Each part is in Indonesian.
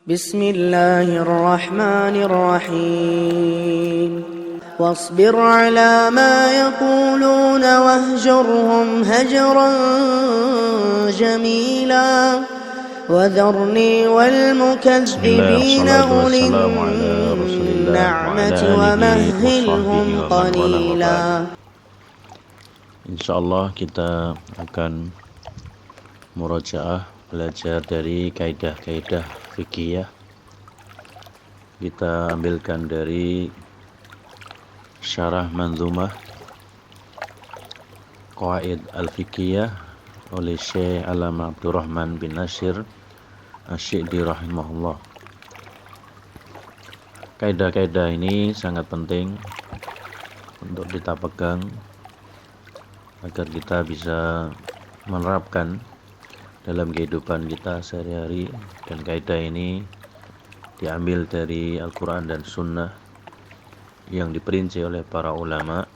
بسم الله الرحمن الرحيم واصبر على ما يقولون واهجرهم هجرا جميلا وذرني والمكذبين أولي النعمة ومهلهم قليلا. Insyaallah kita akan murajaah belajar dari kaidah-kaidah fikih. Kita ambilkan dari syarah manzumah Qawaid al-Fiqhiyah oleh Syekh Allamah Abdurrahman bin Nasir Asy-Syi'di rahimahullah. Kaidah-kaidah ini sangat penting untuk kita pegang agar kita bisa menerapkan dalam kehidupan kita sehari-hari, dan kaidah ini diambil dari Al-Quran dan Sunnah yang diperinci oleh para ulama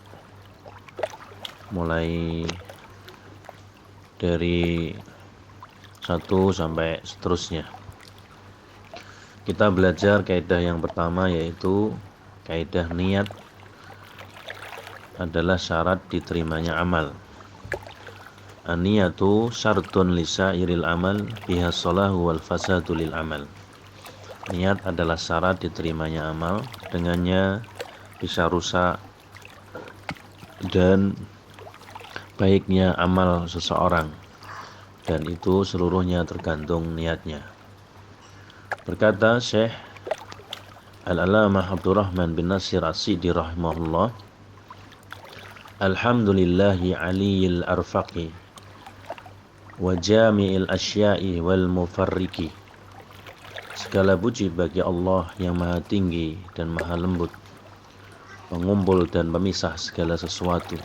mulai dari 1 sampai seterusnya. Kita belajar kaidah yang pertama, yaitu kaidah niat adalah syarat diterimanya amal. An-niyatu syartun lisairil amal biha salahu wal fasadu lil amal. Niat adalah syarat diterimanya amal, dengannya bisa rusak dan baiknya amal seseorang, dan itu seluruhnya tergantung niatnya. Berkata Syekh Al-Allamah Abdurrahman bin Nasir As-Syi'di rahimahullah, alhamdulillahi aliyil arfaqi wa jami'il asya'i wal mufarriki. Segala puji bagi Allah yang maha tinggi dan maha lembut, pengumpul dan pemisah segala sesuatu.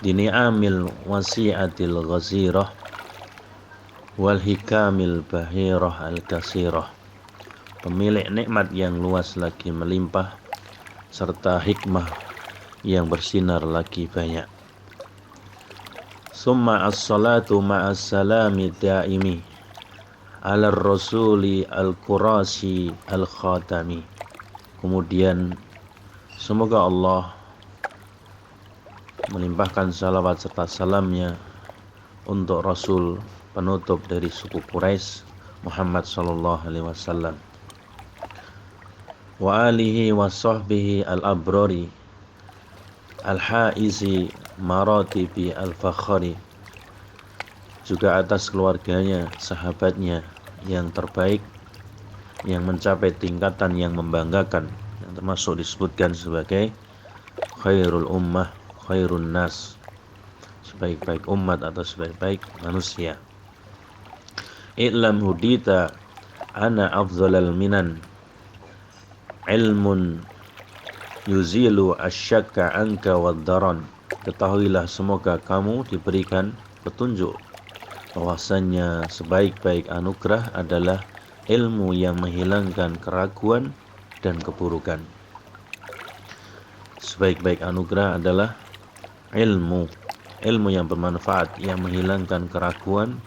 Dini'amil wasi'atil ghazirah wal hikamil bahirah al-kasirah. Pemilik nikmat yang luas lagi melimpah, serta hikmah yang bersinar lagi banyak. Summa as-salatu ma'as salami daimi ala rasuli al-qurasi al-khatami. Kemudian semoga Allah melimpahkan salawat serta salamnya untuk Rasul penutup dari suku Quraisy, Muhammad sallallahu alaihi wasallam, wa alihi wa sahbihi al-abrari al-haizi maratibi al-fakhari. Juga atas keluarganya, sahabatnya yang terbaik, yang mencapai tingkatan yang membanggakan, yang termasuk disebutkan sebagai khairul ummah, khairun nas, sebaik-baik umat atau sebaik-baik manusia. I'lam hudita ana afdhalal minan ilmun yuzilu asyakka anka waddaran. Ketahuilah, semoga kamu diberikan petunjuk bahwasannya sebaik-baik anugerah adalah ilmu yang menghilangkan keraguan dan keburukan. Sebaik-baik anugerah adalah ilmu yang bermanfaat, yang menghilangkan keraguan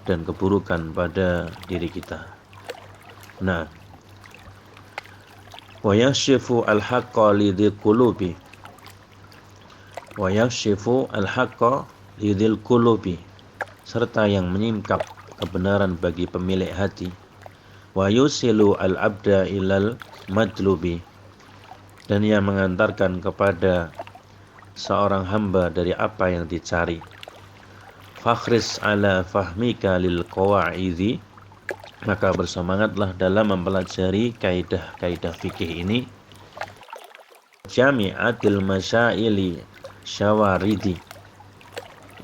dan keburukan pada diri kita. Nah, wa yakshifu al-haqqa lidhil qulubi, wa yakshifu al-haqqa lidhil qulubi, serta yang menyingkap kebenaran bagi pemilik hati. Wa yusilu al-abda ilal madlubi, dan yang mengantarkan kepada seorang hamba dari apa yang dicari. Fakhris ala fahmika lil qawaidhi, maka bersemangatlah dalam mempelajari kaidah-kaidah fikih ini. Jami'atil masyaili syawaridi,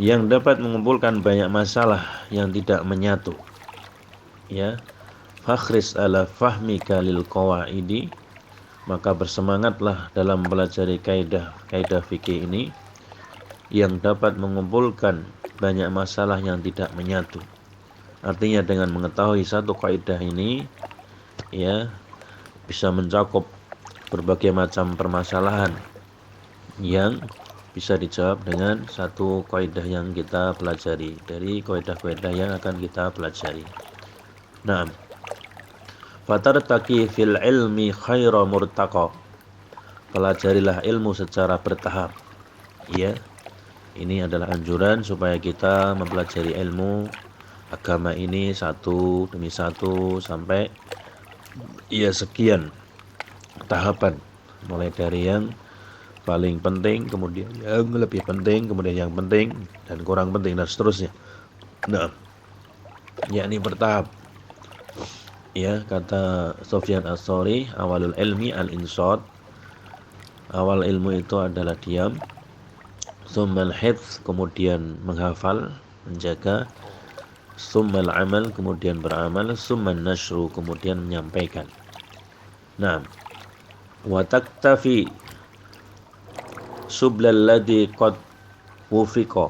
yang dapat mengumpulkan banyak masalah yang tidak menyatu. Ya, fakhris ala fahmika lil qawaidi, maka bersemangatlah dalam mempelajari kaidah-kaidah fikih ini yang dapat mengumpulkan banyak masalah yang tidak menyatu. Artinya dengan mengetahui satu kaidah ini, ya, bisa mencakup berbagai macam permasalahan yang bisa dijawab dengan satu kaidah yang kita pelajari dari kaidah-kaidah yang akan kita pelajari. Nah, Fatartaqi fil ilmi khaira murtaqa. Pelajarilah ilmu secara bertahap. Ya. Ini adalah anjuran supaya kita mempelajari ilmu agama ini satu demi satu sampai sekian tahapan, mulai dari yang paling penting, kemudian yang lebih penting, kemudian yang penting dan kurang penting dan seterusnya. Nah, yakni bertahap. Ya, kata Sufyan Ats-Tsauri, awalul ilmi al-insat. Awal ilmu itu adalah diam. Tsummal hifz, kemudian menghafal, menjaga. Tsummal amal, kemudian beramal. Tsumman nashru, kemudian menyampaikan. Nah, wa taktafi sublal ladzi qad wufiqa,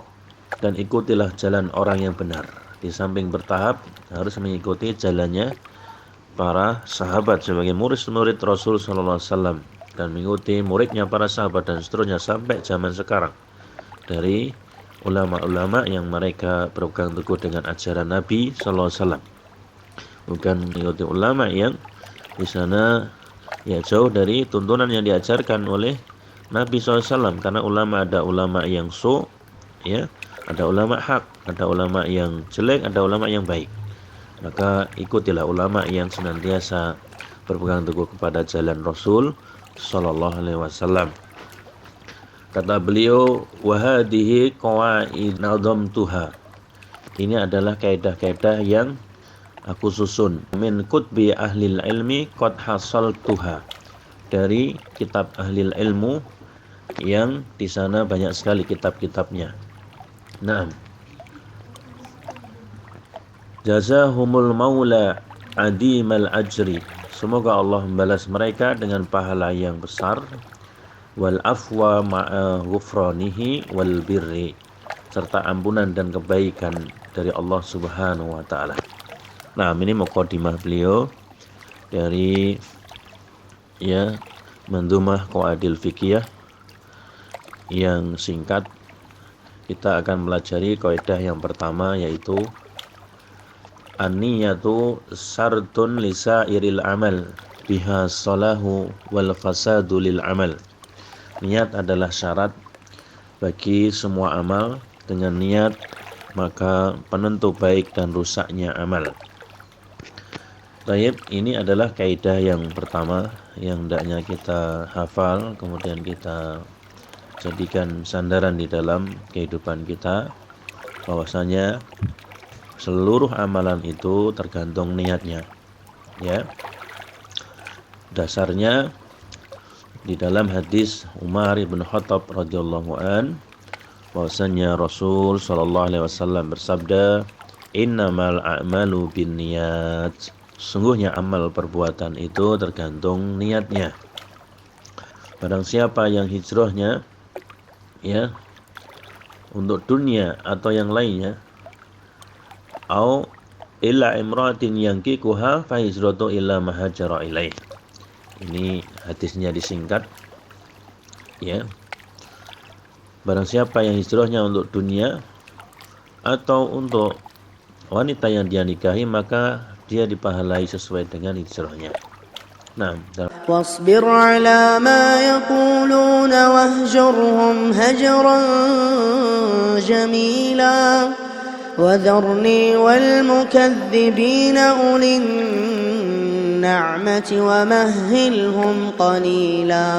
dan ikutilah jalan orang yang benar. Di samping bertahap harus mengikuti jalannya para sahabat sebagai murid-murid Rasul sallallahu alaihi wasallam dan mengikuti muridnya para sahabat dan seterusnya sampai zaman sekarang dari ulama-ulama yang mereka berpegang teguh dengan ajaran Nabi sallallahu alaihi wasallam. Bukan mengikuti ulama yang di sana jauh dari tuntunan yang diajarkan oleh Nabi SAW, karena ulama ada ulama yang ada ulama hak, ada ulama yang jelek, ada ulama yang baik. Maka ikutilah ulama yang senantiasa berpegang teguh kepada jalan Rasul sallallahu alaihi wasallam. Kata beliau, wa hadhihi qawaid nadamtuha. Ini adalah kaidah-kaidah yang aku susun min kutbi ahlil ilmi qad hasaltuha, dari kitab ahlil ilmu yang di sana banyak sekali kitab-kitabnya. Naam. Jazahumul maula adimal ajri. Semoga Allah membalas mereka dengan pahala yang besar. Wal afwa ma'a ghufranihi wal birri, serta ampunan dan kebaikan dari Allah Subhanahu wa taala. Nah, ini mukadimah beliau dari Mandhumah Qawaidil Fiqhiyah yang singkat. Kita akan pelajari kaidah yang pertama, yaitu an-niyatu syartun lisairil amal biha salahu wal fasadu lil amal. Niat adalah syarat bagi semua amal. Dengan niat maka penentu baik dan rusaknya amal. Baik, ini adalah kaidah yang pertama yang hendaknya kita hafal, kemudian kita jadikan sandaran di dalam kehidupan kita, bahwasanya seluruh amalan itu tergantung niatnya. Ya. Dasarnya di dalam hadis Umar bin Khattab radhiyallahu an, bahwasanya Rasul sallallahu alaihi wasallam bersabda, "Innamal a'malu binniyat." Sungguhnya amal perbuatan itu tergantung niatnya. Barang siapa yang hijrahnya untuk dunia atau yang lainnya, au illa imratin yankikuha fa hijratu illa ma hajara ilaih. Ini hadisnya disingkat. Ya. Barang siapa yang hijrahnya untuk dunia atau untuk wanita yang dia nikahi, maka dia dipahalai sesuai dengan hijrahnya. Nah, واصبر على ما يقولون واهجرهم هجرا جميلا وذرني والمكذبين أولي النعمة ومهلهم قليلا.